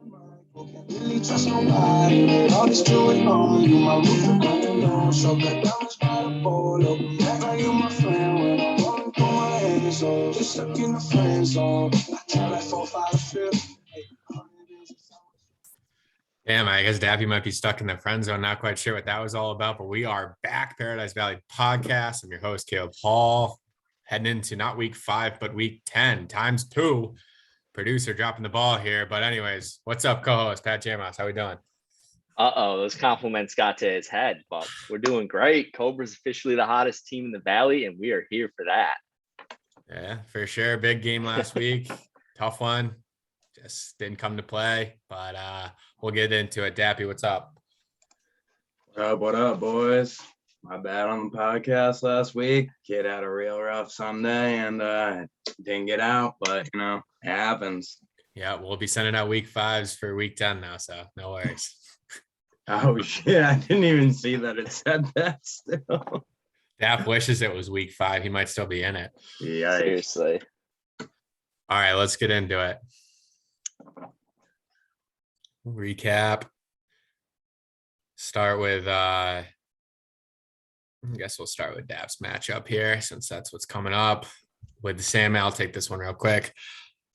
Really trust nobody. All this going on, you my roof and going on. So got diamonds by the ball. Open back like you my friend. When I'm going through my hands on, just stuck in the friend zone. I try like 4, 5 to feel. Damn, I guess Dappy might be stuck in the friend zone. Not quite sure what that was all about, but we are back. Paradise Valley Podcast. I'm your host, Caleb Hall, heading into not week 5, but week 10 times 2. Producer dropping the ball here. But anyways, what's up, co-host Pat Jamos? How we doing? Those compliments got to his head, but we're doing great. Cobra's officially the hottest team in the Valley, and we are here for that. Yeah, for sure. Big game last week. Tough one. Just didn't come to play, but we'll get into it. Dappy, what's up? What up, boys? My bad on the podcast last week. Kid had a real rough Sunday and didn't get out, but it happens. Yeah, we'll be sending out week 5s for week 10 now, so no worries. Oh shit! I didn't even see that it said that still. Dapp wishes it was week 5. He might still be in it. Yeah, Seriously. All right, let's get into it. Recap. Start with I guess we'll start with Dapp's matchup here since that's what's coming up. With the Sandman, I'll take this one real quick.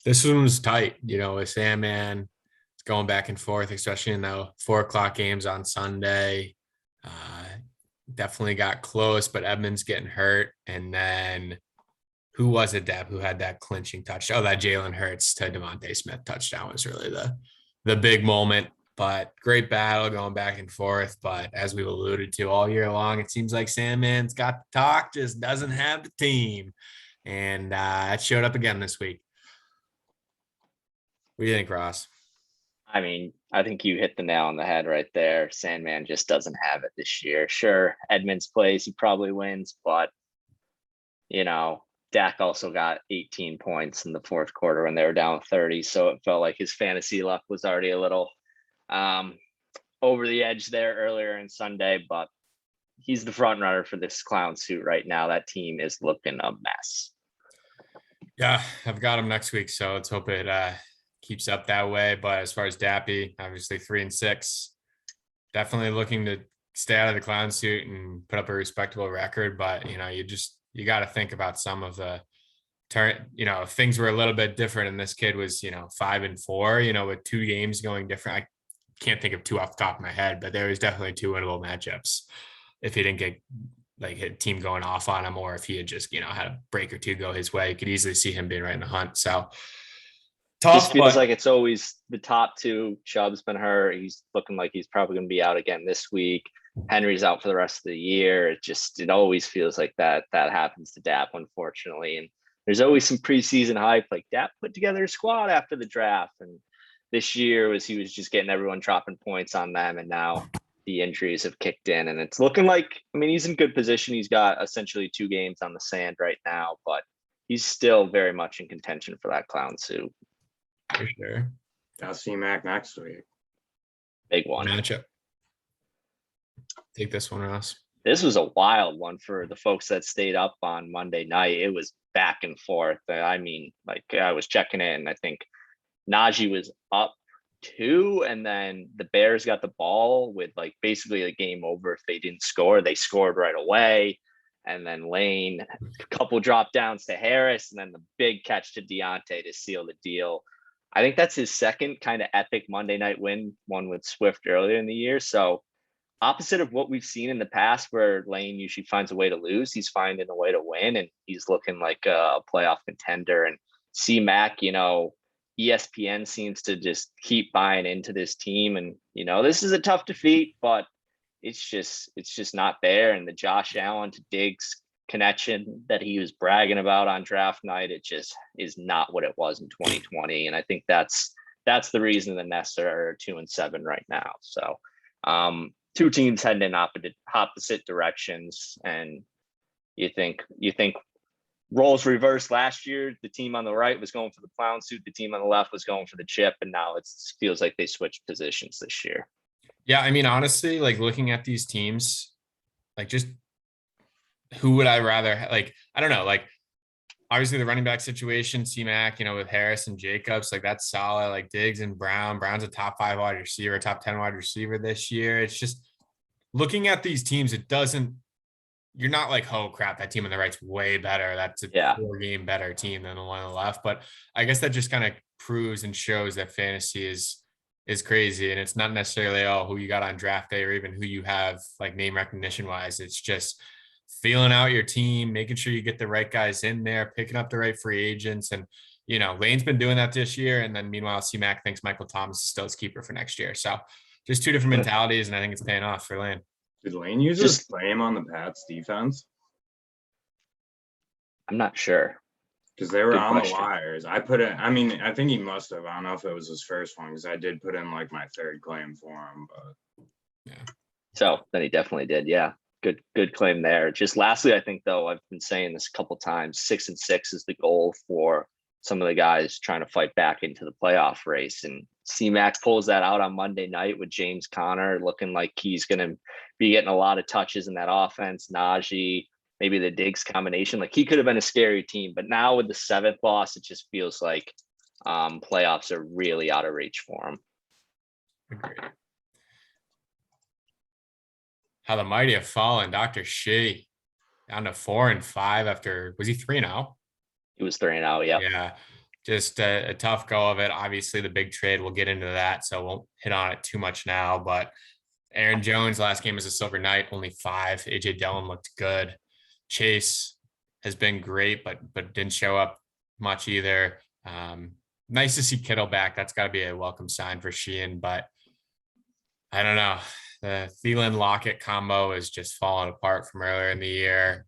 This one was tight, with Sandman. It's going back and forth, especially in the 4:00 games on Sunday. Definitely got close, but Edmonds getting hurt. And then who was it, Dapp, who had that clinching touch? Oh, that Jalen Hurts to Devontae Smith touchdown was really the big moment. But great battle going back and forth. But as we've alluded to all year long, it seems like Sandman's got the talk, just doesn't have the team. And it showed up again this week. What do you think, Ross? I mean, I think you hit the nail on the head right there. Sandman just doesn't have it this year. Sure, Edmonds plays, he probably wins, but Dak also got 18 points in the fourth quarter when they were down 30. So it felt like his fantasy luck was already a little over the edge there earlier in Sunday, but he's the front runner for this clown suit right now. That team is looking a mess. Yeah, I've got him next week, so let's hope it keeps up that way. But as far as Dappy, obviously 3-6, definitely looking to stay out of the clown suit and put up a respectable record. But you got to think about some of the things were a little bit different, and this kid was 5-4, with 2 games going different. I can't think of 2 off the top of my head, but there was definitely 2 winnable matchups if he didn't get like a team going off on him, or if he had just had a break or 2 go his way. You could easily see him being right in the hunt. So tough. Just feels like it's always the top 2. Chubb's been hurt. He's looking like he's probably going to be out again this week. Henry's out for the rest of the year. It always feels like that happens to Dapp, unfortunately. And there's always some preseason hype, like Dapp put together a squad after the draft. And this year he was just getting everyone dropping points on them. And now the injuries have kicked in, and it's looking like, he's in good position. He's got essentially 2 games on the sand right now, but he's still very much in contention for that clown suit. For sure. I'll see Mac next week. Big one. Matchup. Take this one, Ross. This was a wild one for the folks that stayed up on Monday night. It was back and forth. I was checking in. I think Najee was up 2, and then the Bears got the ball with basically a game over. If they didn't score, they scored right away. And then Lane, a couple drop downs to Harris, and then the big catch to Deontay to seal the deal. I think that's his second kind of epic Monday night win, one with Swift earlier in the year. So opposite of what we've seen in the past, where Lane usually finds a way to lose, he's finding a way to win, and he's looking like a playoff contender. And C-Mac, ESPN seems to just keep buying into this team. And, this is a tough defeat, but it's just not there. And the Josh Allen to Diggs connection that he was bragging about on draft night, it just is not what it was in 2020. And I think that's the reason the Nets are 2-7 right now. So 2 teams heading in opposite directions. And you think roles reversed last year. The team on the right was going for the clown suit. The team on the left was going for the chip. And now it feels like they switched positions this year. Yeah. Honestly, looking at these teams, just who would I rather, I don't know, obviously the running back situation, C-Mac, with Harris and Jacobs, like that's solid. Like Diggs and Brown. Brown's a top 5 wide receiver, top 10 wide receiver this year. It's just looking at these teams, you're not like, oh crap, that team on the right's way better. That's a Yeah. 4-game better team than the one on the left. But I guess that just kind of proves and shows that fantasy is crazy. And it's not necessarily, who you got on draft day or even who you have like name recognition wise. It's just feeling out your team, making sure you get the right guys in there, picking up the right free agents. And, Lane's been doing that this year. And then meanwhile, C-Mac thinks Michael Thomas is still his keeper for next year. So just two different mentalities. And I think it's paying off for Lane. Did Lane users play him on the Pats defense? I'm not sure. Because they were Good on question. the wires. I think he must have. I don't know if it was his first one because I did put in like my third claim for him. But So then he definitely did. Yeah. Good claim there. Just lastly, I think though, I've been saying this a couple times, 6-6 is the goal for some of the guys trying to fight back into the playoff race. And C-Mac pulls that out on Monday night with James Conner looking like he's going to be getting a lot of touches in that offense. Najee, maybe the Diggs combination, like he could have been a scary team, but now with the 7th loss, it just feels like playoffs are really out of reach for him. Agreed. How the mighty have fallen. Dr. Shea down to 4-5 after, was he 3-0? He was 3-0. Yeah. Yeah. Just a tough go of it. Obviously the big trade, we'll get into that. So won't hit on it too much now, but Aaron Jones last game was a silver night, only 5. AJ Dillon looked good. Chase has been great, but didn't show up much either. Nice to see Kittle back. That's got to be a welcome sign for Sheehan, but I don't know. The Thielen Lockett combo is just falling apart from earlier in the year.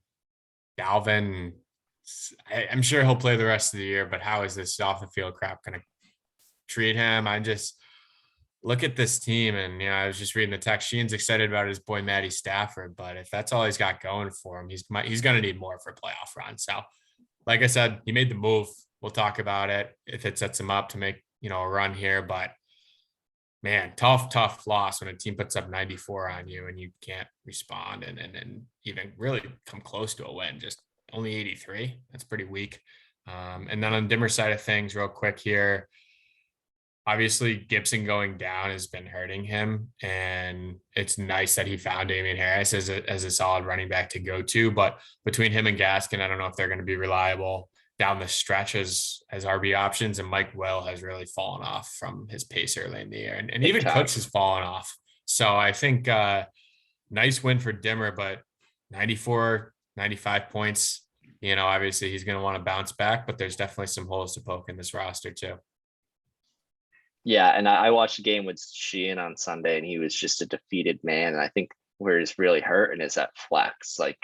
Dalvin, I'm sure he'll play the rest of the year, but how is this off the field crap going to treat him? I just look at this team and, I was just reading the text. Sheehan's excited about his boy, Matty Stafford, but if that's all he's got going for him, he's going to need more for a playoff run. So like I said, he made the move. We'll talk about it if it sets him up to make, a run here, but man, tough loss when a team puts up 94 on you and you can't respond and even really come close to a win. Just only 83. That's pretty weak. And then on the Dimmer side of things, real quick here, obviously Gibson going down has been hurting him, and it's nice that he found Damian Harris as a solid running back to go to. But between him and Gaskin, I don't know if they're going to be reliable down the stretch as RB options, and Mike Will has really fallen off from his pace early in the year, and even Cooks has fallen off. So I think nice win for Dimmer, but 94, 95 points, obviously he's going to want to bounce back, but there's definitely some holes to poke in this roster too. Yeah, and I watched the game with Sheehan on Sunday, and he was just a defeated man. And I think where he's really hurting is that flex. Like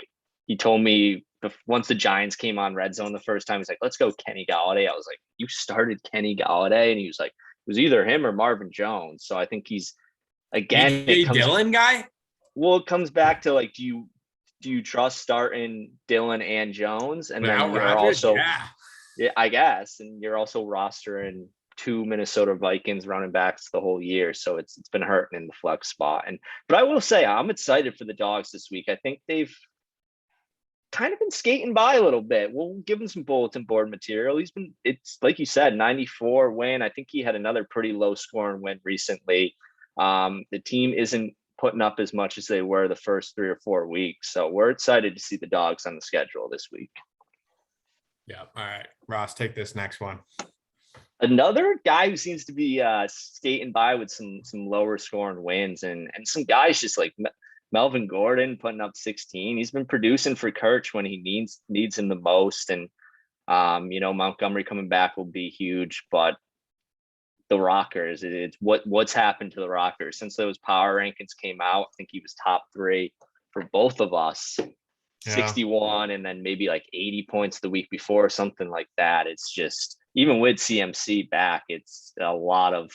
he told me once the Giants came on red zone the first time, he's like, let's go Kenny Galladay. I was like, you started Kenny Galladay? And he was like, it was either him or Marvin Jones. So I think he's, again, Dylan guy. Well, it comes back to like, do you trust starting Dylan and Jones? And then you're also, yeah, I guess, and you're also rostering 2 Minnesota Vikings running backs the whole year. So it's been hurting in the flex spot. But I will say I'm excited for the Dogs this week. I think they've kind of been skating by a little bit. We'll give him some bulletin board material. It's like you said, 94 win. I think he had another pretty low scoring win recently. The team isn't putting up as much as they were the first 3 or 4 weeks. So we're excited to see the Dogs on the schedule this week. Yeah. All right, Ross, take this next one. Another guy who seems to be skating by with some lower scoring wins, and some guys just like Melvin Gordon putting up 16. He's been producing for Kirch when he needs him the most. And, Montgomery coming back will be huge, but the Rockers, it's what's happened to the Rockers since those power rankings came out. I think he was top 3 for both of us, 61, and then maybe like 80 points the week before, something like that. It's just, even with CMC back, it's a lot of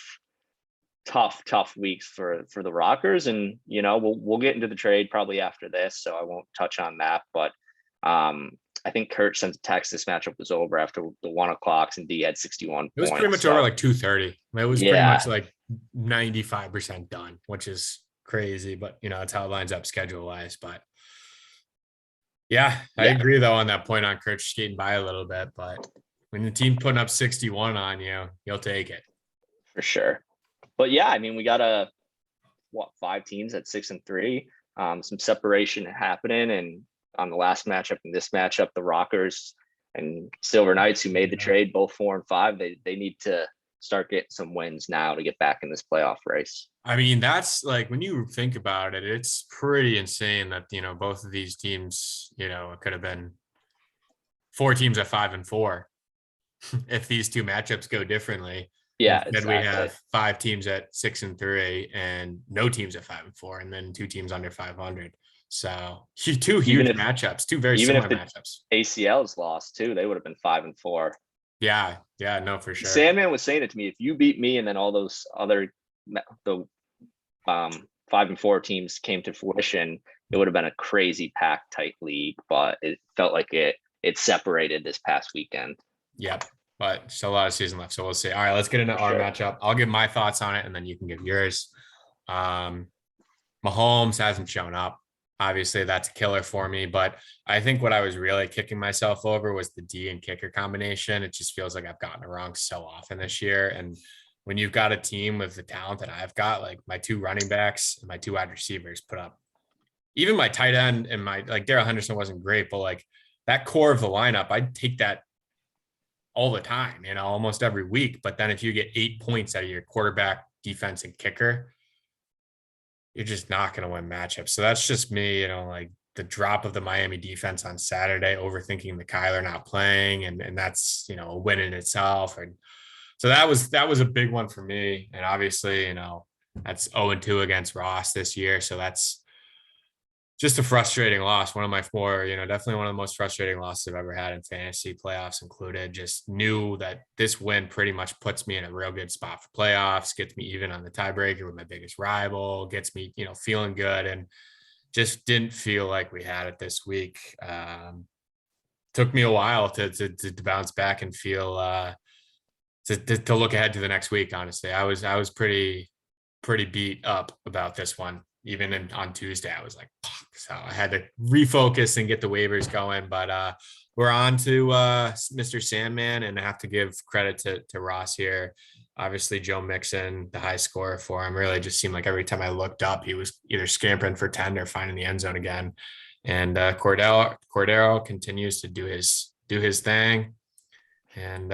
tough weeks for the Rockers. And, we'll get into the trade probably after this, so I won't touch on that. But I think Kurt sent a text this matchup was over after the 1 o'clock, and D had 61 It was points, pretty much over like 2:30. It was pretty much like 95% done, which is crazy. But, that's how it lines up schedule-wise. But Yeah, I Yeah. agree though on that point on Kirk skating by a little bit, but when the team putting up 61 on you, you'll take it. For sure. But yeah, I mean, we got five teams at 6-3. Some separation happening, and on the last matchup and this matchup, the Rockers and Silver Knights, who made the trade, both 4-5. They need to start getting some wins now to get back in this playoff race. I mean, that's like when you think about it, it's pretty insane that, both of these teams, it could have been 4 teams at 5-4 if these two matchups go differently. Yeah, Instead, we exactly. have 5 teams at 6-3 and no teams at 5-4, and then 2 teams under 500. So 2 huge matchups, 2 very similar matchups. ACL's lost too. They would have been 5-4. Yeah, no, for sure. Sandman was saying it to me. If you beat me and then all those other 5-4 teams came to fruition, it would have been a crazy packed tight league. But it felt like it separated this past weekend. Yep. But still a lot of season left. So we'll see. All right, let's get into our matchup. I'll give my thoughts on it and then you can give yours. Mahomes hasn't shown up. Obviously, that's a killer for me. But I think what I was really kicking myself over was the D and kicker combination. It just feels like I've gotten it wrong so often this year. And when you've got a team with the talent that I've got, like my 2 running backs and my 2 wide receivers put up, even my tight end and my, like Darrell Henderson wasn't great, but like that core of the lineup, I'd take that all the time, almost every week. But then if you get 8 points out of your quarterback, defense, and kicker, you're just not going to win matchups. So that's just me, like the drop of the Miami defense on Saturday, overthinking the Kyler not playing. And that's, a win in itself. And so that was a big one for me. And obviously, that's 0-2 against Ross this year. So that's just a frustrating loss. One of my 4, definitely one of the most frustrating losses I've ever had in fantasy, playoffs included. Just knew that this win pretty much puts me in a real good spot for playoffs, gets me even on the tiebreaker with my biggest rival, gets me, feeling good, and just didn't feel like we had it this week. Took me a while to bounce back and feel to look ahead to the next week. Honestly, I was pretty beat up about this one. Even on Tuesday, I was like, fuck. So I had to refocus and get the waivers going. But we're on to Mr. Sandman, and I have to give credit to Ross here. Obviously, Joe Mixon, the high scorer for him, really just seemed like every time I looked up, he was either scampering for 10 or finding the end zone again. And Cordero continues to do his thing. And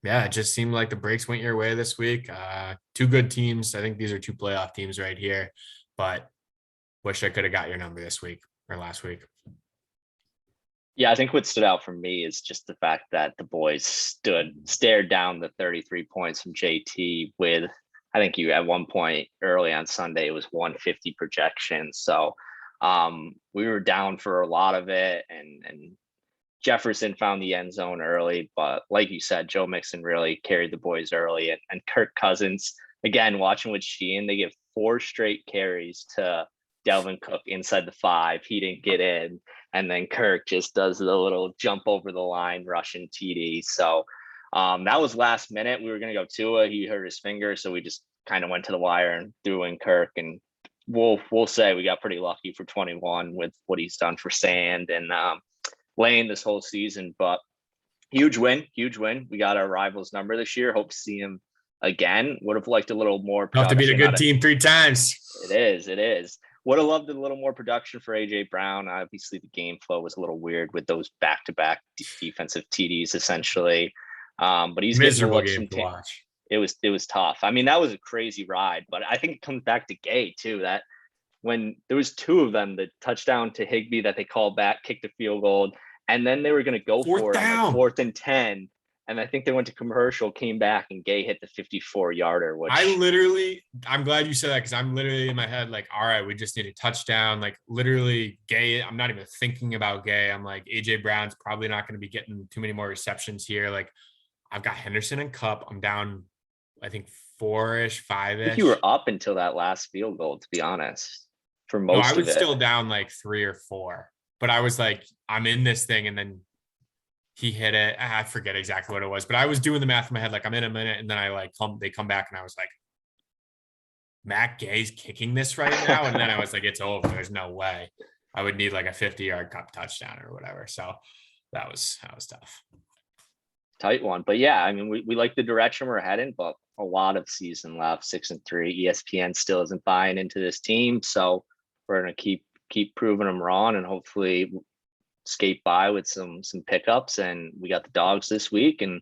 yeah, it just seemed like the breaks went your way this week. 2 good teams. I think these are 2 playoff teams right here, but wish I could have got your number this week or last week. Yeah, I think what stood out for me is just the fact that the boys stared down the 33 points from JT with, I think you at one point early on Sunday, it was 150 projection. So we were down for a lot of it, and Jefferson found the end zone early, but like you said, Joe Mixon really carried the boys early, and Kirk Cousins, again, watching with Sheehan, they give 4 straight carries to Delvin Cook inside the 5. He didn't get in. And then Kirk just does the little jump over the line, Russian TD. So that was last minute. We were going to go Tua. He hurt his finger. So we just kind of went to the wire and threw in Kirk. And we'll say we got pretty lucky for 21 with what he's done for Sand and Lane this whole season. But huge win. We got our rivals number this year. Hope to see him again. Would have liked a little more. Have to beat a good team 3 times. It is. Would have loved a little more production for AJ Brown. Obviously, the game flow was a little weird with those back-to-back defensive TDs, essentially. But he's miserable game to watch. It was tough. I mean, that was a crazy ride. But I think it comes back to Gay too. That when there was 2 of them, the touchdown to Higbee that they called back, kicked a field goal, and then they were going to go for it on 4th and 10. And I think they went to commercial, came back, and Gay hit the 54-yarder. Which I'm glad you said that, because I'm literally in my head like, all right, we just need a touchdown. Like literally Gay, I'm not even thinking about Gay. I'm like, AJ Brown's probably not going to be getting too many more receptions here. Like I've got Henderson and Kupp. I'm down, I think 4-ish, 5-ish. I think you were up until that last field goal, to be honest. For most of it. I was still down like 3 or 4. But I was like, I'm in this thing, and then he hit it. I forget exactly what it was, but I was doing the math in my head, like I'm in a minute, and then they come back, and I was like, Matt Gay's kicking this right now, and then I was like, it's over. There's no way. I would need like a 50-yard cup touchdown or whatever. So that was tough. Tight one. But yeah, I mean, we like the direction we're heading, but a lot of season left, 6-3. ESPN still isn't buying into this team. So we're going to keep proving them wrong and hopefully skate by with some pickups. And we got the Dogs this week. And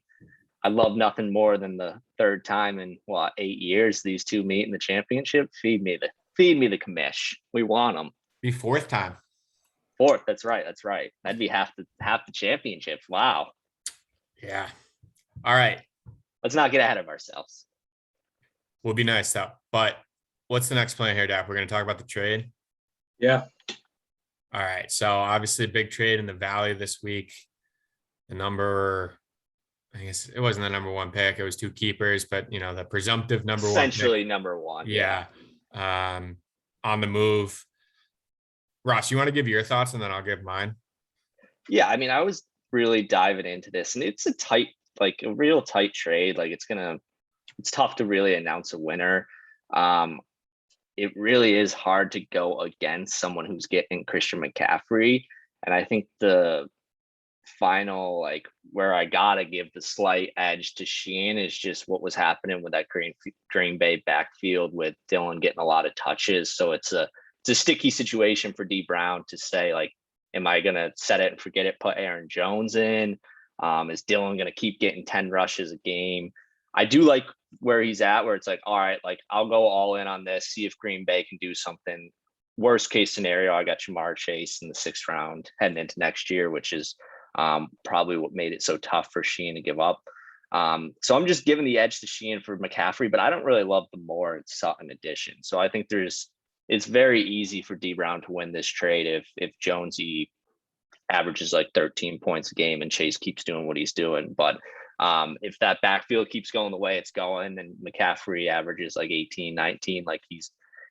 I love nothing more than the third time in 8 years these two meet in the championship. Feed me the commish. We want them. Be fourth time. Fourth. That's right. That'd be half the championship. Wow. Yeah. All right. Let's not get ahead of ourselves. Will be nice though. But what's the next plan here, Dap? We're going to talk about the trade. Yeah. All right. So obviously a big trade in the Valley this week. I guess it wasn't the number one pick. It was 2 keepers, but the presumptive number Essentially one. number one. Yeah. On the move. Ross, you want to give your thoughts and then I'll give mine? Yeah. I mean, I was really diving into this and it's a real tight trade. Like it's tough to really announce a winner. It really is hard to go against someone who's getting Christian McCaffrey. And I think the final, where I gotta give the slight edge to Sheehan is just what was happening with that Green Bay backfield with Dillon getting a lot of touches. So it's a sticky situation for D Brown to say, am I gonna set it and forget it, put Aaron Jones in? Is Dillon gonna keep getting 10 rushes a game? I do like where he's at, where it's all right, I'll go all in on this, see if Green Bay can do something. Worst case scenario, I got Ja'Marr Chase in the 6th round heading into next year, which is probably what made it so tough for Sheehan to give up. So I'm just giving the edge to Sheehan for McCaffrey, but I don't really love the Moore and Sutton addition. So I think it's very easy for D Brown to win this trade if Jonesy averages 13 points a game and Chase keeps doing what he's doing. But if that backfield keeps going the way it's going and McCaffrey averages 18, 19, like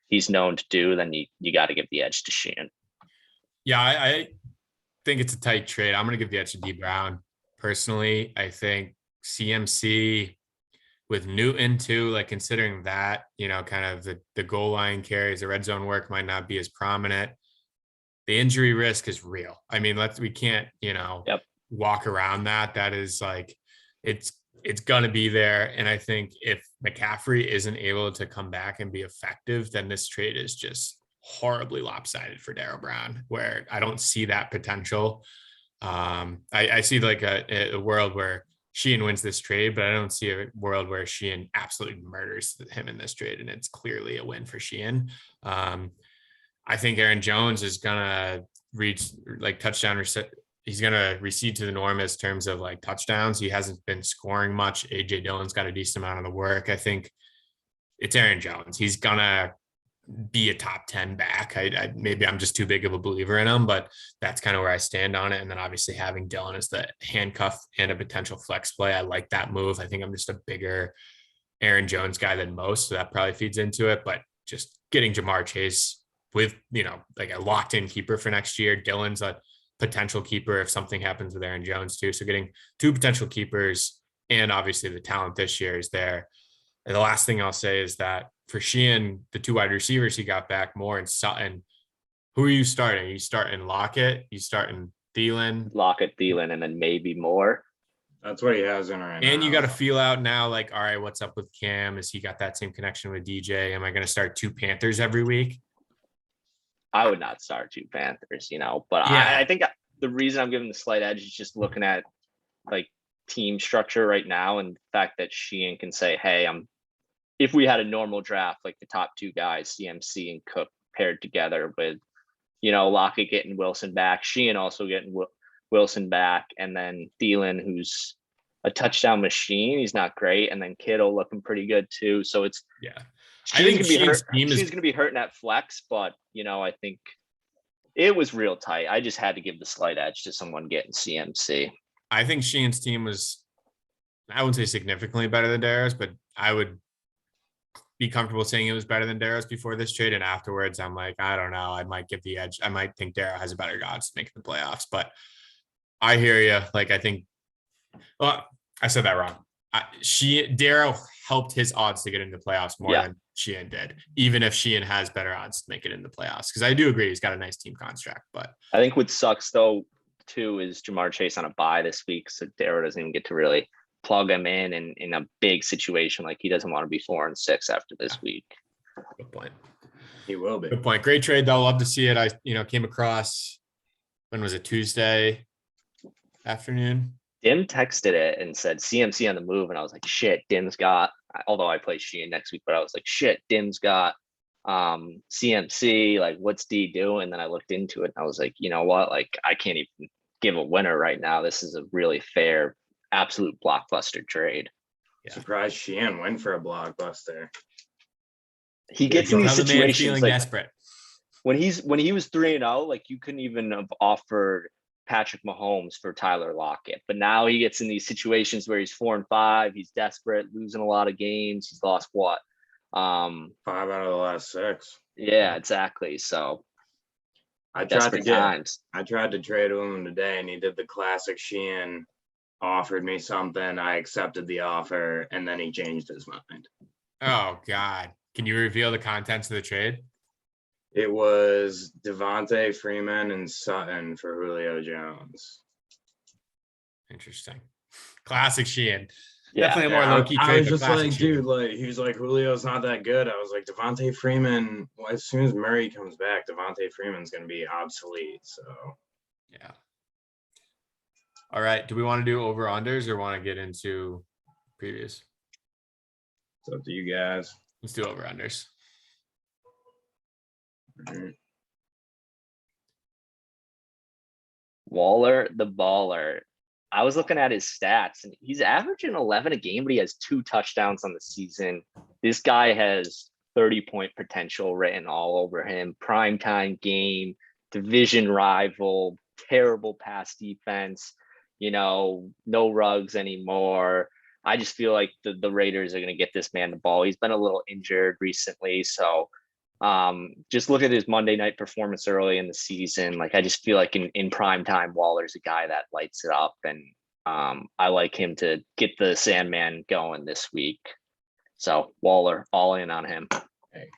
he's known to do, then you got to give the edge to Sheehan. Yeah, I think it's a tight trade. I'm going to give the edge to D Brown. Personally, I think CMC with Newton too, considering that, kind of the goal line carries, the red zone work might not be as prominent. The injury risk is real. I mean, we can't, walk around that. That is it's going to be there. And I think if McCaffrey isn't able to come back and be effective, then this trade is just horribly lopsided for Darryl Brown, where I don't see that potential. I see a world where Sheehan wins this trade, but I don't see a world where Sheehan absolutely murders him in this trade. And it's clearly a win for Sheehan. I think Aaron Jones is going to reach touchdown. He's going to recede to the norm as terms of touchdowns. He hasn't been scoring much. AJ Dillon's got a decent amount of the work. I think it's Aaron Jones. He's going to be a top 10 back. Maybe I'm just too big of a believer in him, but that's kind of where I stand on it. And then obviously having Dillon as the handcuff and a potential flex play, I like that move. I think I'm just a bigger Aaron Jones guy than most, so that probably feeds into it. But just getting Ja'Marr Chase with, a locked in keeper for next year. Dillon's a potential keeper if something happens with Aaron Jones too. So getting 2 potential keepers and obviously the talent this year is there. And the last thing I'll say is that for Sheehan, the 2 wide receivers he got back, Moore and Sutton, who are you starting? Are you starting Lockett? You starting Thielen? Lockett, Thielen, and then maybe Moore. That's what he has in right now. And you got to feel out now, all right, what's up with Cam? Has he got that same connection with DJ? Am I going to start 2 Panthers every week? I would not start 2 Panthers, but yeah. I think the reason I'm giving the slight edge is just looking at team structure right now and the fact that Sheehan can say, hey, if we had a normal draft, the top 2 guys, CMC and Cook paired together with, Lockett getting Wilson back, Sheehan also getting Wilson back, and then Thielen, who's a touchdown machine. He's not great. And then Kittle looking pretty good too. So it's, I think Sheehan's going to be hurting at flex, but I think it was real tight. I just had to give the slight edge to someone getting CMC. I think Sheehan's team was, I wouldn't say significantly better than Darrow's, but I would be comfortable saying it was better than Darrow's before this trade. And afterwards, I'm I don't know. I might give the edge. I might think Darrow has a better odds to make the playoffs, but I hear you. I think, well, I said that wrong. Darrow helped his odds to get into the playoffs more than Sheehan did, even if Sheehan has better odds to make it in the playoffs. Because I do agree he's got a nice team construct, but I think what sucks though too is Jamar Chase on a bye this week, so Darrow doesn't even get to really plug him in a big situation. Like he doesn't want to be 4-6 after this week. good point. He will be. Good point. Great trade though. Love to see it. I came across, when was it, Tuesday afternoon? Dim texted it and said CMC on the move, and I was like, shit, Dim's got. Although I play Sheehan next week, but I was like, shit, Dim's got CMC. Like, what's D doing? And then I looked into it, and I was like, you know what? Like, I can't even give a winner right now. This is a really fair, absolute blockbuster trade. Yeah. Surprised Sheehan went for a blockbuster. He gets in You these tell the man situations feeling like desperate. when he was 3-0, like you couldn't even have offered Patrick Mahomes for Tyler Lockett. But now he gets in these situations where he's 4-5, he's desperate, losing a lot of games. He's lost what? 5 out of the last 6. Yeah, exactly. So I tried to desperate times. I tried to trade with him today, and he did the classic Sheehan, offered me something, I accepted the offer, and then he changed his mind. Oh God. Can you reveal the contents of the trade? It was Devontae Freeman and Sutton for Julio Jones. Interesting. Classic Sheehan. Yeah. Definitely a more I- low-key I trade. was but just classic like, Sheehan. dude, like he was like, Julio's not that good. I was like, Devontae Freeman. Well, as soon as Murray comes back, Devontae Freeman's gonna be obsolete. So Yeah. All right. Do we want to do over-unders or want to get into previews? it's up to you guys. Let's do over-unders. Mhm. Waller, the baller. I was looking at his stats, and he's averaging 11 a game, but he has 2 touchdowns on the season. This guy has 30-point potential written all over him. Primetime game, division rival, terrible pass defense, no rugs anymore. I just feel like the Raiders are going to get this man the ball. He's been a little injured recently, so just look at his Monday night performance early in the season. Like I just feel like in prime time, Waller's a guy that lights it up, and I like him to get the Sandman going this week. So Waller, all in on him.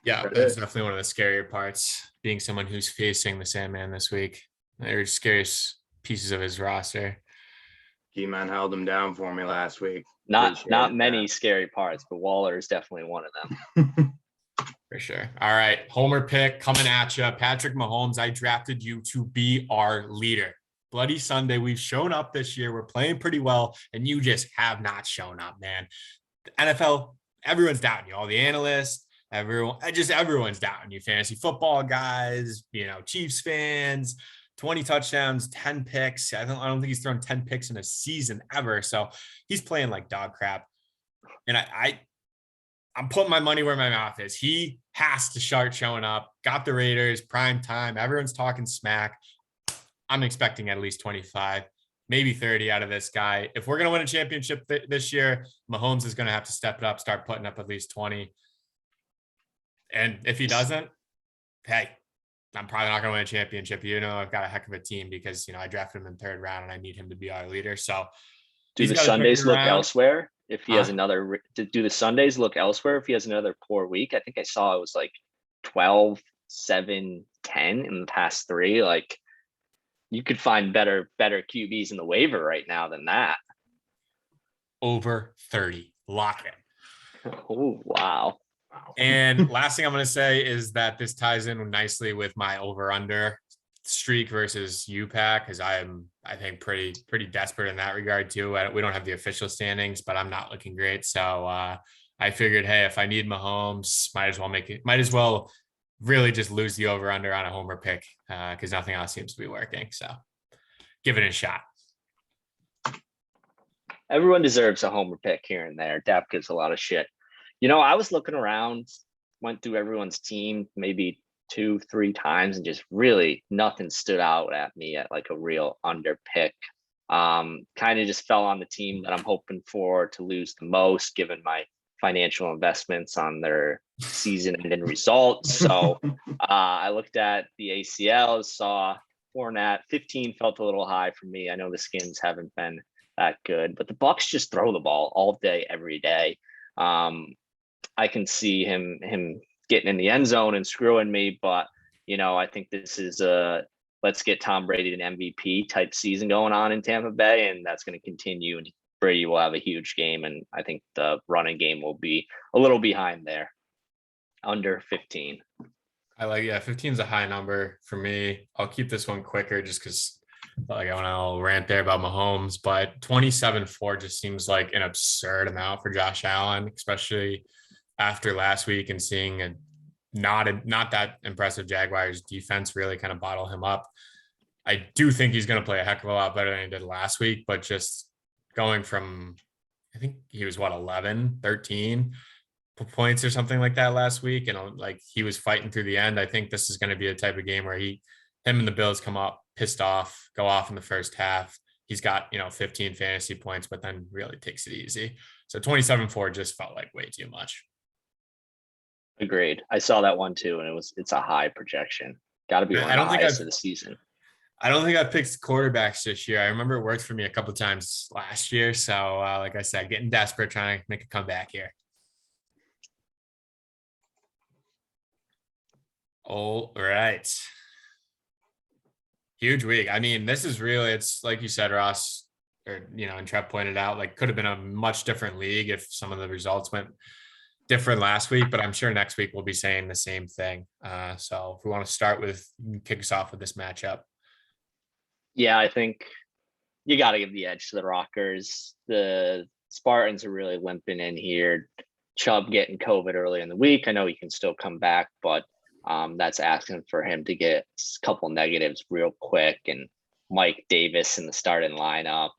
Yeah, Credit. that's definitely one of the scarier parts, being someone who's facing the Sandman this week. They're scariest pieces of his roster. Keyman held him down for me last week. Not Appreciated many that. scary parts, but Waller is definitely one of them. For sure. All right. Homer pick coming at you. Patrick Mahomes, I drafted you to be our leader. Bloody Sunday. We've shown up this year. We're playing pretty well, and you just have not shown up, man. The NFL, everyone's doubting you. All the analysts, everyone's doubting you. Fantasy football guys, Chiefs fans. 20 touchdowns, 10 picks. I don't think he's thrown 10 picks in a season ever. So he's playing like dog crap. And I'm putting my money where my mouth is. He has to start showing up. Got the Raiders, prime time. Everyone's talking smack. I'm expecting at least 25, maybe 30 out of this guy. If we're going to win a championship this year, Mahomes is going to have to step it up, start putting up at least 20. And if he doesn't, hey, I'm probably not going to win a championship. I've got a heck of a team because, I drafted him in 3rd round and I need him to be our leader. So Do the Sundays look elsewhere if he has another? Do the Sundays look elsewhere if he has another poor week? I think I saw it was like 12, 7, 10 in the past 3. Like you could find better QBs in the waiver right now than that. Over 30. Lock it. Oh, wow. And last thing I'm going to say is that this ties in nicely with my over-under streak versus UPAC, because I think, pretty desperate in that regard too. We don't have the official standings, but I'm not looking great. So I figured, hey, if I need Mahomes, might as well really just lose the over-under on a homer pick because nothing else seems to be working. So give it a shot. Everyone deserves a homer pick here and there. Dap gives a lot of shit. I was looking around, went through everyone's team maybe 2-3 times, and just really nothing stood out at me at like a real under pick. Kind of just fell on the team that I'm hoping for to lose the most, given my financial investments on their season-ending results. So I looked at the ACLs, saw Fournette. 15 felt a little high for me. I know the Skins haven't been that good, but the Bucs just throw the ball all day, every day. I can see him getting in the end zone and screwing me. But I think this is let's get Tom Brady an MVP type season going on in Tampa Bay, and that's going to continue. And Brady will have a huge game, and I think the running game will be a little behind there, under 15. I like, yeah, 15 is a high number for me. I'll keep this one quicker just because like I want to rant there about Mahomes, but 27-4 just seems like an absurd amount for Josh Allen, especially after last week and seeing a not that impressive Jaguars defense really kind of bottle him up. I do think he's going to play a heck of a lot better than he did last week, but just going from, I think he was 11, 13 points or something like that last week. And like he was fighting through the end. I think this is going to be a type of game where him and the Bills come up pissed off, go off in the first half. He's got, 15 fantasy points, but then really takes it easy. So 27-4 just felt like way too much. Agreed. I saw that one too, and it's a high projection. Got to be one of the highest of the season. I don't think I've picked quarterbacks this year. I remember it worked for me a couple of times last year. So like I said, getting desperate, trying to make a comeback here. All right. Huge week. I mean, this is really, it's like you said, Ross, and Trev pointed out, like could have been a much different league if some of the results went different last week, but I'm sure next week we'll be saying the same thing. So if we want to start with, kick us off with this matchup. Yeah, I think you got to give the edge to the Rockers. The Spartans are really limping in here. Chubb getting COVID early in the week. I know he can still come back, but that's asking for him to get a couple negatives real quick. And Mike Davis in the starting lineup,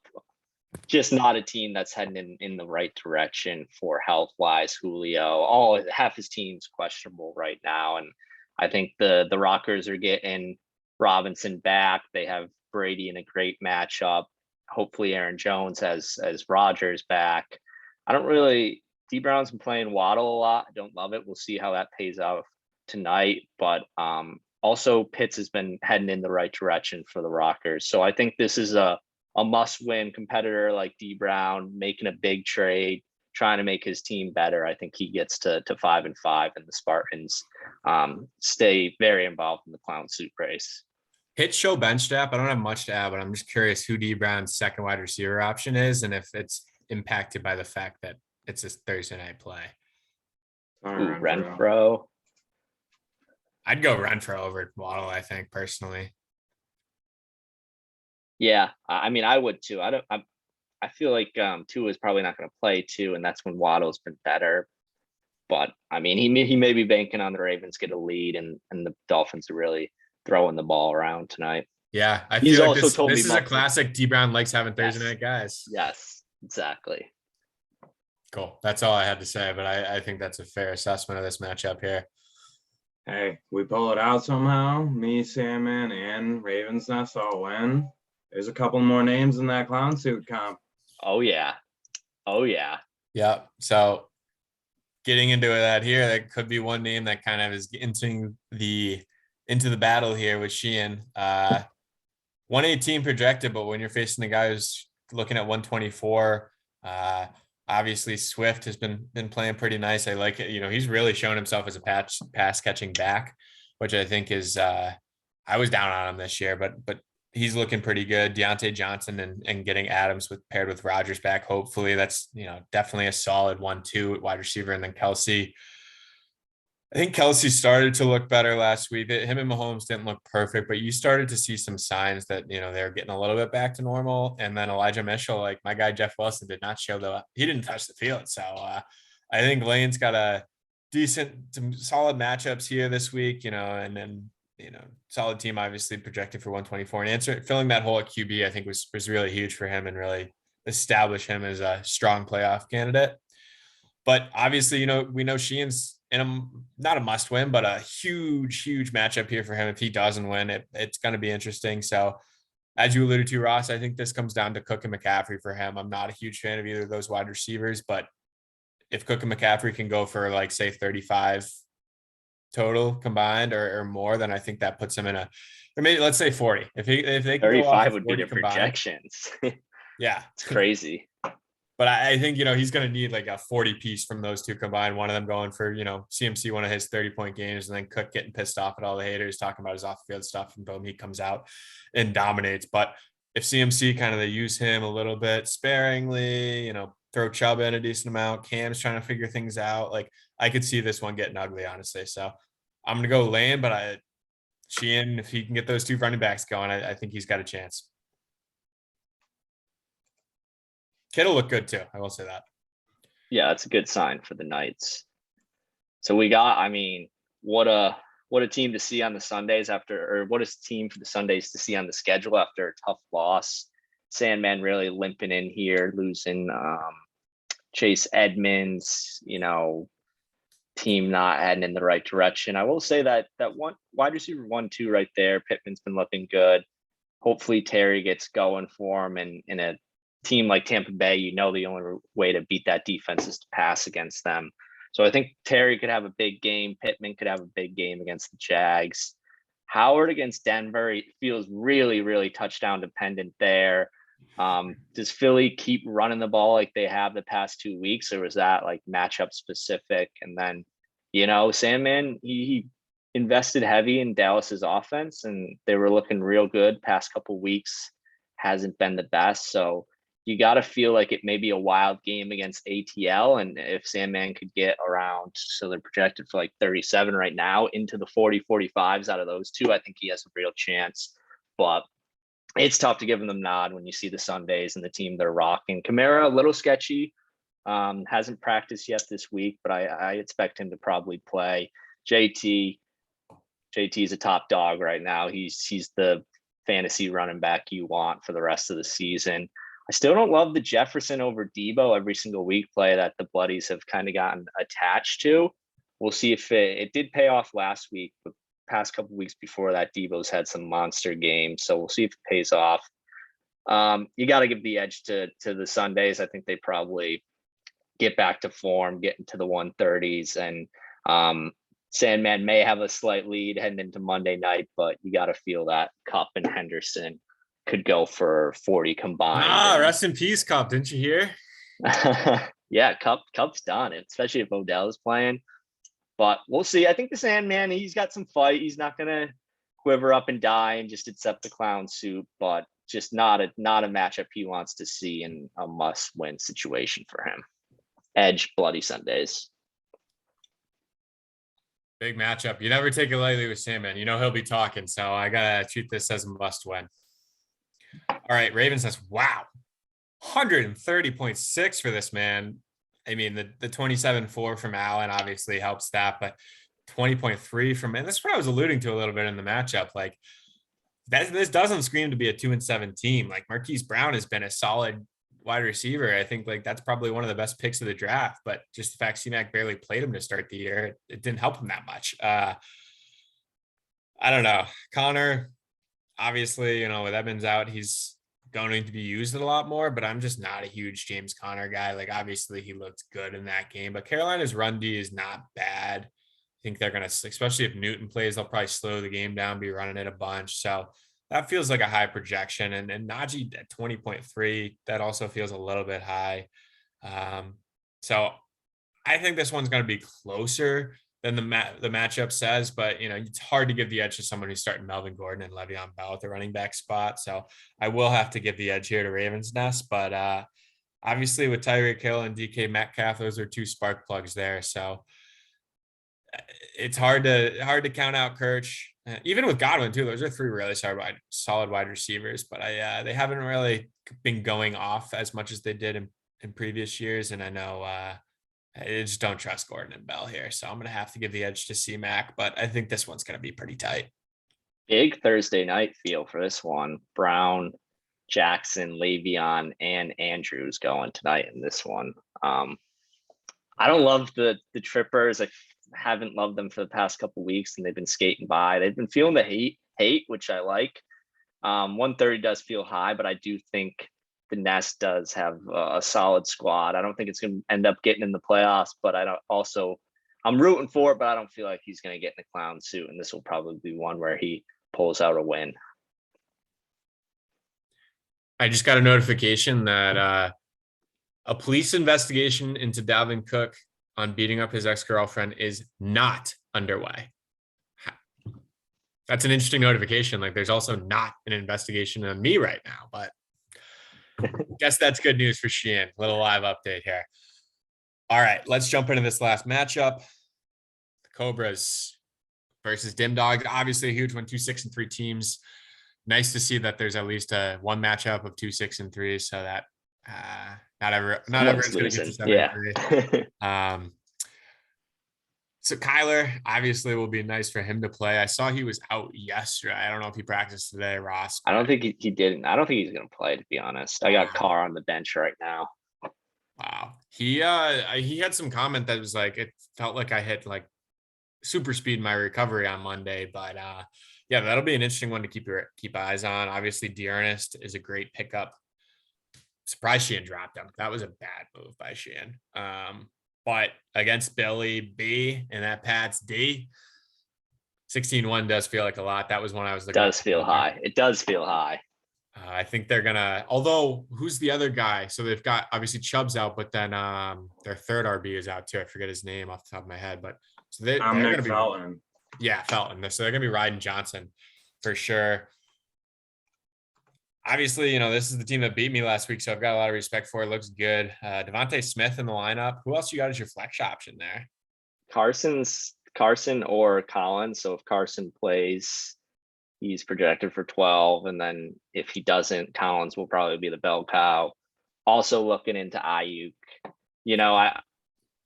just not a team that's heading in the right direction for health wise. Julio, half his team's questionable right now. And I think the Rockers are getting Robinson back. They have Brady in a great matchup. Hopefully Aaron Jones has Rodgers back. D Brown's been playing Waddle a lot. I don't love it. We'll see how that pays out tonight, but also Pitts has been heading in the right direction for the Rockers. So I think this is a must-win competitor like D Brown making a big trade, trying to make his team better. I think he gets to 5-5, and the Spartans stay very involved in the clown suit race. Hit show bench depth. I don't have much to add, but I'm just curious who D Brown's second wide receiver option is, and if it's impacted by the fact that it's a Thursday night play. Renfro. I'd go Renfro over Waddle, I think, personally. Yeah, I mean, I would too. I feel like Tua is probably not going to play too, and that's when Waddle's been better. But I mean, he may be banking on the Ravens get a lead, and the Dolphins are really throwing the ball around tonight. Yeah, I feel like this is a classic. D Brown likes having Thursday night guys. Yes, exactly. Cool. That's all I had to say, but I think that's a fair assessment of this matchup here. Hey, we pull it out somehow. Me, Salmon, and Ravens Nest all win. There's a couple more names in that clown suit comp. Oh yeah. Yeah. So getting into that here, that could be one name that kind of is into the battle here with Sheehan. 118 projected, but when you're facing the guy who's looking at 124, obviously Swift has been playing pretty nice. I like it. He's really shown himself as a pass catching back, which I think is I was down on him this year, but he's looking pretty good. Deontay Johnson and getting Adams paired with Rodgers back. Hopefully that's, definitely a solid 1-2 at wide receiver. And then Kelsey, I think Kelsey started to look better last week. Him and Mahomes didn't look perfect, but you started to see some signs that, they're getting a little bit back to normal. And then Elijah Mitchell, like my guy, Jeff Wilson, did not show he didn't touch the field. So I think Lane's got a some solid matchups here this week, and then, solid team, obviously projected for 124 and filling that hole at QB, I think was really huge for him and really establish him as a strong playoff candidate. But obviously, we know Sheehan's not a must win, but a huge matchup here for him. If he doesn't win, it's going to be interesting. So as you alluded to, Ross, I think this comes down to Cook and McCaffrey for him. I'm not a huge fan of either of those wide receivers, but if Cook and McCaffrey can go for like say 35 total combined or more, then I think that puts him in or maybe let's say 40. If they can 35 go off would be the combined, projections. Yeah. It's crazy. But I think, he's going to need like a 40 piece from those two combined. One of them going for, CMC, one of his 30-point games, and then Cook getting pissed off at all the haters talking about his off field stuff. And boom, he comes out and dominates. But if CMC kind of, they use him a little bit sparingly, throw Chubb in a decent amount, Cam's trying to figure things out. Like, I could see this one getting ugly, honestly. So I'm going to go Lane, but Sheehan, if he can get those two running backs going, I think he's got a chance. Kittle look good too. I will say that. Yeah, it's a good sign for the Knights. So we got, what a team to see on the Sundays or what a team for the Sundays to see on the schedule after a tough loss. Sandman really limping in here, losing Chase Edmonds, team not heading in the right direction. I will say that one wide receiver 1-2 right there, Pittman's been looking good. Hopefully Terry gets going for him, and in a team like Tampa Bay, the only way to beat that defense is to pass against them. So I think Terry could have a big game. Pittman could have a big game against the Jags. Howard against Denver, it feels really, really touchdown dependent there. Does Philly keep running the ball like they have the past 2 weeks, or was that like matchup specific? And then, Sandman, he invested heavy in Dallas's offense, and they were looking real good past couple of weeks. Hasn't been the best. So you got to feel like it may be a wild game against ATL. And if Sandman could get around, so they're projected for like 37 right now, into the 40-45s out of those two, I think he has a real chance. But it's tough to give him the nod when you see the Sundays and the team they're rocking. Kamara, a little sketchy. Hasn't practiced yet this week, but I expect him to probably play. JT is a top dog right now. He's the fantasy running back you want for the rest of the season. I still don't love the Jefferson over Debo every single week play that the Bloodies have kind of gotten attached to. We'll see if it did pay off last week, but past couple weeks before that, Debo's had some monster games. So we'll see if it pays off. You got to give the edge to the Sundays. I think they probably get back to form, get into the 130s, and Sandman may have a slight lead heading into Monday night, but you got to feel that Kupp and Henderson could go for 40 combined. Rest in peace, Kupp. Didn't you hear? Yeah, Kupp's done, especially if Odell is playing. But we'll see. I think the Sandman, he's got some fight. He's not gonna quiver up and die and just accept the clown suit, but just not a matchup he wants to see in a must-win situation for him. Edge, Bloody Sundays. Big matchup. You never take it lightly with Sandman. He'll be talking, so I gotta treat this as a must-win. All right, Ravens says, wow, 130.6 for this man. I mean, the 27-4 from Allen obviously helps that, but 20.3 from, and that's what I was alluding to a little bit in the matchup. Like, this doesn't scream to be a 2-7 team. Like, Marquise Brown has been a solid wide receiver. I think like that's probably one of the best picks of the draft, but just the fact C-Mac barely played him to start the year, it didn't help him that much. I don't know. Connor, obviously, with Evans out, he's going to be used a lot more, but I'm just not a huge James Conner guy. Like, obviously he looked good in that game, but Carolina's run D is not bad. I think they're going to, especially if Newton plays, they'll probably slow the game down, be running it a bunch. So that feels like a high projection. And Najee at 20.3, that also feels a little bit high. So I think this one's going to be closer than the matchup says, but it's hard to give the edge to someone who's starting Melvin Gordon and Le'Veon Bell at the running back spot. So I will have to give the edge here to Ravens Nest, but obviously with Tyreek Hill and DK Metcalf, those are two spark plugs there. So it's hard to count out Kirch. Even with Godwin too, those are three really solid wide receivers, but they haven't really been going off as much as they did in previous years. And I know I just don't trust Gordon and Bell here. So I'm going to have to give the edge to C-Mac, but I think this one's going to be pretty tight. Big Thursday night feel for this one. Brown, Jackson, Le'Veon, and Andrews going tonight in this one. I don't love the trippers. I haven't loved them for the past couple of weeks, and they've been skating by. They've been feeling the hate, which I like. 130 does feel high, but I do think the Nest does have a solid squad. I don't think it's going to end up getting in the playoffs, but I'm rooting for it, but I don't feel like he's going to get in the clown suit, and this will probably be one where he pulls out a win. I just got a notification that A police investigation into Dalvin Cook on beating up his ex-girlfriend is not underway. That's an interesting notification. Like there's also not an investigation on me right now, but guess that's good news for Sheehan. Little live update here. All right, let's jump into this last matchup. The Cobras versus Dim Dogs. Obviously a huge one, 2 6-3 teams. Nice to see that there's at least one matchup of 2 6-3, so that not everyone's going to get to 7-3. Yeah. So Kyler obviously will be nice for him to play. I saw he was out yesterday. I don't know if he practiced today, Ross. I don't think he didn't. I don't think he's going to play, to be honest. I got Carr on the bench right now. Wow. He had some comment that was like, it felt like I hit like super speed in my recovery on Monday, but yeah, that'll be an interesting one to keep eyes on. Obviously, Dearness is a great pickup. Surprised Sheehan dropped him. That was a bad move by Sheehan. But against Billy B and that Pat's D, 16-1 does feel like a lot. That was one I was looking. It does feel high. It does feel high. I think they're gonna. Although, who's the other guy? So they've got obviously Chubb's out, but then their third RB is out too. I forget his name off the top of my head, but so they're gonna be Felton. Yeah, Felton. So they're gonna be riding Johnson for sure. Obviously, you know, this is the team that beat me last week, so I've got a lot of respect for it. Looks good. Devontae Smith in the lineup. Who else you got as your flex option there? Carson or Collins. So if Carson plays, he's projected for 12. And then if he doesn't, Collins will probably be the bell cow. Also looking into Ayuk. You know,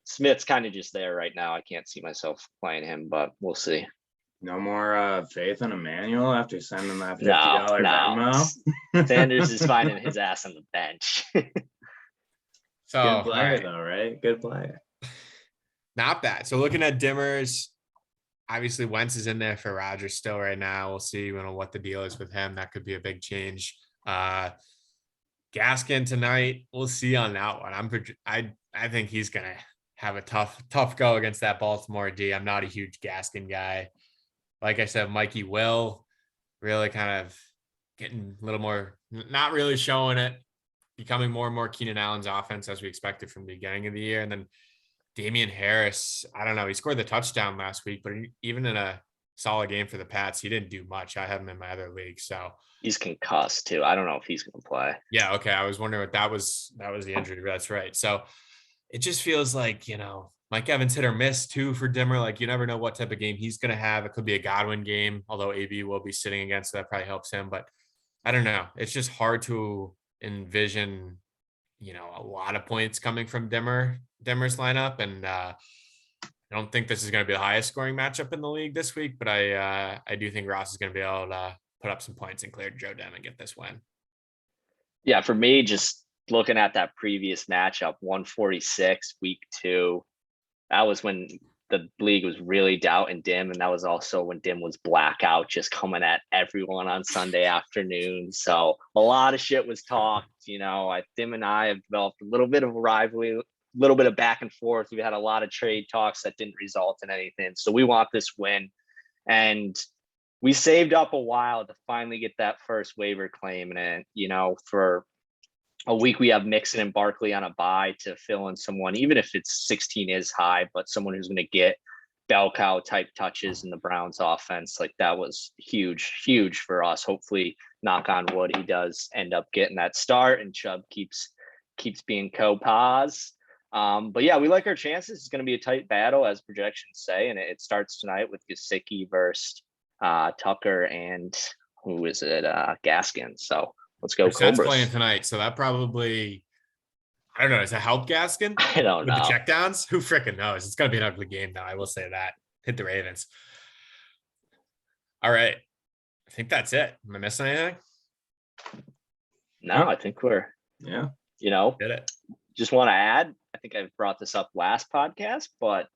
Smith's kind of just there right now. I can't see myself playing him, but we'll see. No more faith in Emmanuel after sending that $50 Venmo. Sanders is finding his ass on the bench. So good player right. though, right? Good player. Not bad. So looking at Dimmers, obviously Wentz is in there for Rodgers still right now. We'll see what the deal is with him. That could be a big change. Gaskin tonight, we'll see on that one. I think he's gonna have a tough go against that Baltimore D. I'm not a huge Gaskin guy. Like I said, Mikey will really kind of getting a little more, not really showing it, becoming more and more Keenan Allen's offense as we expected from the beginning of the year. And then Damian Harris, I don't know, he scored the touchdown last week, but even in a solid game for the Pats, he didn't do much. I have him in my other league, so he's concussed too. I don't know if he's going to play. Yeah, okay. I was wondering what that was the injury. That's right. So it just feels like, Mike Evans hit or miss too for Dimmer. Like you never know what type of game he's going to have. It could be a Godwin game, although AB will be sitting again, so that probably helps him. But I don't know. It's just hard to envision, a lot of points coming from Dimmer's lineup. And I don't think this is going to be the highest scoring matchup in the league this week, but I do think Ross is going to be able to put up some points and clear Joe Dem and get this win. Yeah, for me, just looking at that previous matchup, 146 week 2. That was when the league was really doubting Dim, and that was also when Dim was blackout, just coming at everyone on Sunday afternoon. So a lot of shit was talked. Dim and I have developed a little bit of a rivalry, a little bit of back and forth. We had a lot of trade talks that didn't result in anything. So we want this win, and we saved up a while to finally get that first waiver claim. And for a week we have Mixon and Barkley on a bye to fill in someone, even if it's 16 is high, but someone who's going to get bell cow type touches in the Browns offense. Like that was huge for us. Hopefully, knock on wood, he does end up getting that start and Chubb keeps being co-pause. But yeah, we like our chances. It's going to be a tight battle as projections say. And it starts tonight with Gesicki versus Tucker and who is it? Gaskin. So let's go That's Cobras. playing tonight, so that probably, I don't know, does it help Gaskin? I don't know. With the checkdowns? Who freaking knows? It's going to be an ugly game, though. I will say that. Hit the Ravens. All right. I think that's it. Am I missing anything? No, I think we're, Yeah. Did it. Just want to add, I think I've brought this up last podcast, but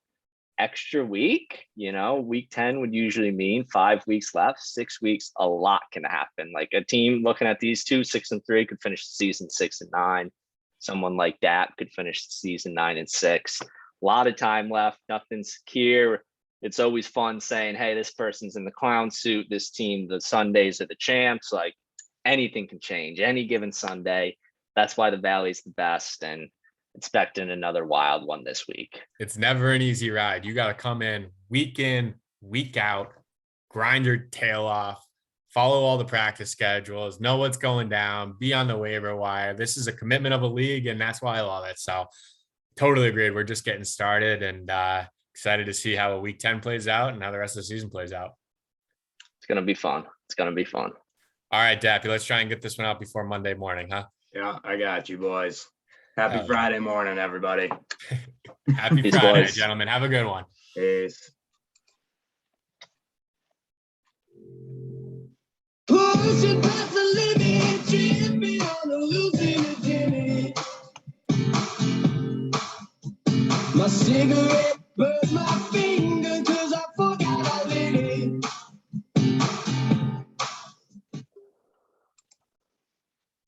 extra week, week 10 would usually mean 5 weeks left, 6 weeks, a lot can happen. Like a team looking at these two, 6-3 could finish the season 6-9. Someone like that could finish the season 9-6. A lot of time left, nothing's secure. It's always fun saying, hey, this person's in the clown suit, this team, the Sundays are the champs. Like anything can change any given Sunday. That's why the Valley's the best. And expecting another wild one this week. It's never an easy ride. You got to come in, week out, grind your tail off, follow all the practice schedules, know what's going down, be on the waiver wire. This is a commitment of a league, and that's why I love it. So totally agreed. We're just getting started, and excited to see how week 10 plays out and how the rest of the season plays out. It's going to be fun. It's going to be fun. All right, Dappy, let's try and get this one out before Monday morning, huh? Yeah, I got you, boys. Happy Yeah. Friday morning, everybody. Happy Peace, Friday, boys. gentlemen. Have a good one. Peace. Pushing past the limit, tripping on a losing Jimmy. My cigarette burns my feet.